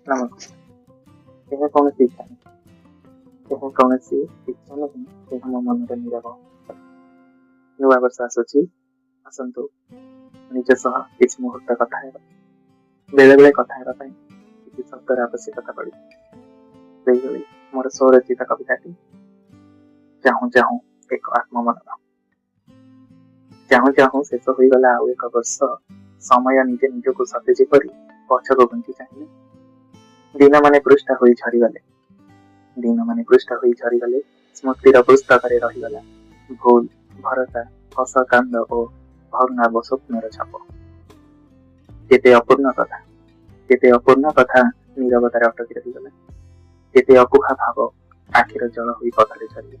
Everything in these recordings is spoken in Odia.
नमस्कार। यह कौन-सी इच्छा नहीं, यह कौन-सी इच्छा नहीं कि हम ମନରେ ନିରବ ନୂଆ ବର୍ଷ ଆସୁଛି, ଆସନ୍ତୁ ନିଜ ସହ କିଛି ମୁହୂର୍ତ୍ତ କଥା ହେବା। ବେଳେବେଳେ କଥା ହେବା ପାଇଁ କିଛି ଶବ୍ଦର ଆବଶ୍ୟକତା ପଡ଼ିଥାଏ। ସେଇଭଳି ମୋର ସ୍ୱରଚିତ କବିତାଟି ଚାହୁଁ ଚାହୁଁ ଏକ ଆତ୍ମମନନ। ଚାହୁଁ ଚାହୁଁ ଶେଷ ହୋଇଗଲା ଆଉ ଏକ ବର୍ଷ। ସମୟ ନିଜେ ନିଜକୁ ସତେ ଯେପରି ପଛକୁ ଘୁଞ୍ଚି ଚାହିଁଲେ। ଦିନମାନେ ପୃଷ୍ଠା ହୋଇ ଝରିଗଲେ, ଦିନମାନେ ପୃଷ୍ଠା ହୋଇ ଝରିଗଲେ। ସ୍ମୃତିର ପୁସ୍ତକରେ ରହିଗଲା ଭୁଲ, ଭରସା, ହସ, କାନ୍ଦ ଓ ଭଗ୍ନାବ ସ୍ୱପ୍ନର ଛାପ। କେତେ ଅପୂର୍ଣ୍ଣ କଥା, କେତେ ଅପୂର୍ଣ୍ଣ କଥା ନୀରବତାରେ ଅଟକି ରହିଗଲା। କେତେ ଅକୁହା ଭାବ ଆଖିର ଜଳ ହୋଇ ପଥରେ ଝରିଲା।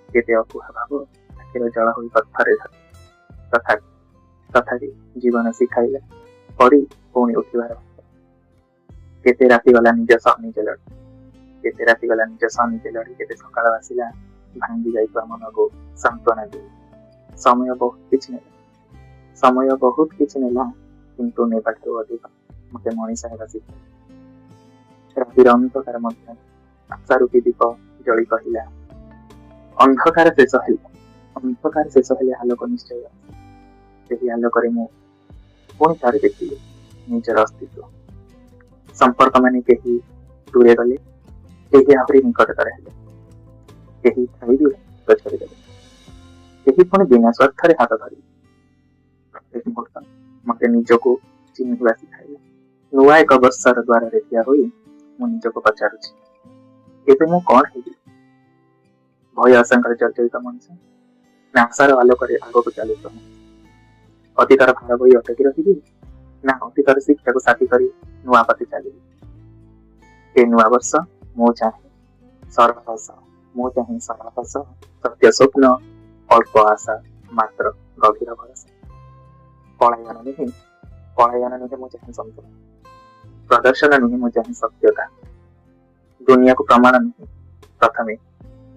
କେତେ ଅକୁହା ଭାବ ଆଖିର ଜଳ ହୋଇ ପଥରେ ଝରିଲା। ତଥାପି ଜୀବନ ଶିଖାଇଲା ପଡ଼ି ପୁଣି ଉଠିବାର। କେତେ ରାତି ଗଲା ନିଜ ସହ ନିଜେ ଲଢ଼ି, କେତେ ରାତି ଗଲା ନିଜ ସହ ନିଜେ ଲଢ଼ି। କେତେ ସକାଳ ଆସିଲା ଭାଙ୍ଗି ଯାଇଥିବା ମନକୁ ସାନ୍ତ୍ୱନା ଦେଇ। ସମୟ ବହୁତ କିଛି ନେଲା, ସମୟ ବହୁତ କିଛି ନେଲା, କିନ୍ତୁ ନେବାଠାରୁ ଅଧିକ ମୋତେ ମଣିଷ ହେବା ଶିଖାଇଲା। ରାତିର ଅନ୍ଧକାର ମଧ୍ୟରେ ଆଶାରୂପୀ ଦୀପ ଜଳି କହିଲା, ଅନ୍ଧକାର ଶେଷ ହେଲେ, ଅନ୍ଧକାର ଶେଷ ହେଲେ ଆଲୋକ ନିଶ୍ଚୟ ଆସେ। ସେହି ଆଲୋକରେ ମୁଁ ପୁଣି ଥରେ ଦେଖିଲି ନିଜର ଅସ୍ତିତ୍ୱ। ସମ୍ପର୍କ ମାନେ କେହି ଦୂରେ ଗଲେ, କେହି ଆହୁରି ନିକଟତର ହେଲେ, କେହି ଖାଇବି ଛାଡ଼ିଦେଲେ, କେହି ପୁଣି ବିନା ସ୍ୱାର୍ଥରେ ହାତ ଧରିଲେ। ପ୍ରତ୍ୟେକ ମୁହୂର୍ତ୍ତ ମୋତେ ନିଜକୁ ଚିହ୍ନିବା ଶିଖାଇଲା। ନୂଆ ଏକ ବର୍ଷର ଦ୍ୱାରରେ ଠିଆ ହୋଇ ମୁଁ ନିଜକୁ ପଚାରୁଛି, ଏବେ ମୁଁ କଣ ହେବି? ଭୟ ଆଶଙ୍କାରେ ଜର୍ଜରିତ ମଣିଷ, ନା ଆଶାର ଆଲୋକରେ ଆଗକୁ ଚାଲୁଥିବା ମଣିଷ? ଅତୀତର ଭାର ବହି ଅଟକି ରହିବି, ନା ଅତୀତର ଶିକ୍ଷାକୁ ସାଥୀ କରି ନୂଆ ପଥେ ଚାଲିବି? ଏ ନୂଆ ବର୍ଷ ମୁଁ ଚାହେଁ ସରଳ ହସ, ମୁଁ ଚାହେଁ ସରଳ ହସ, ସତ୍ୟ ସ୍ୱପ୍ନ, ଅଳ୍ପ ଆଶା, ମାତ୍ର ଗଭୀର ଭରସା। ପଳାୟନ ନୁହେଁ, ପଳାୟନ ନୁହେଁ, ମୁଁ ଚାହେଁ ସନ୍ତୁଳନ। ପ୍ରଦର୍ଶନ ନୁହେଁ, ମୁଁ ଚାହେଁ ସତ୍ୟତା। ଦୁନିଆକୁ ପ୍ରମାଣ ନୁହେଁ, ପ୍ରଥମେ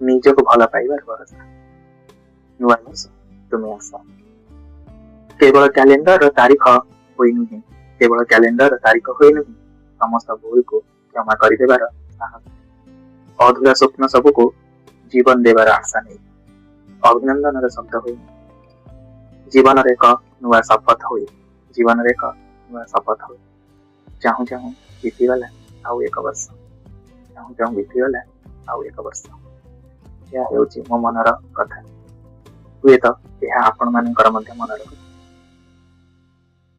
ନିଜକୁ ଭଲ ପାଇବାର ଭରସା। ନୂଆ ବର୍ଷ ତୁମେ ଆସ, କେବଳ କ୍ୟାଲେଣ୍ଡର ତାରିଖ ହୋଇ ନୁହେଁ, କେବଳ କ୍ୟାଲେଣ୍ଡର ତାରିଖ ହୋଇ ନୁହେଁ, ସମସ୍ତ ଭୁଲକୁ କ୍ଷମା କରିଦେବାର ସାହସ, ଅଧୁରା ସ୍ୱପ୍ନ ସବୁକୁ ଜୀବନ ଦେବାର ଆଶା ନେଇ, ଅଭିନନ୍ଦନର ଶବ୍ଦ ହୋଇ, ଜୀବନରେ ଏକ ନୂଆ ଶପଥ ହୋଇ, ଜୀବନରେ ଏକ ନୂଆ ଶପଥ ହୋଇ। ଚାହୁଁ ଚାହୁଁ ବିତିଗଲା ଆଉ ଏକ ବର୍ଷ, ଚାହୁଁ ଚାହୁଁ ବିତିଗଲା ଆଉ ଏକ ବର୍ଷ। ଏହା ହେଉଛି ମୋ ମନର କଥା। ହୁଏତ ଏହା ଆପଣମାନଙ୍କର ମଧ୍ୟ ମନର କଥା।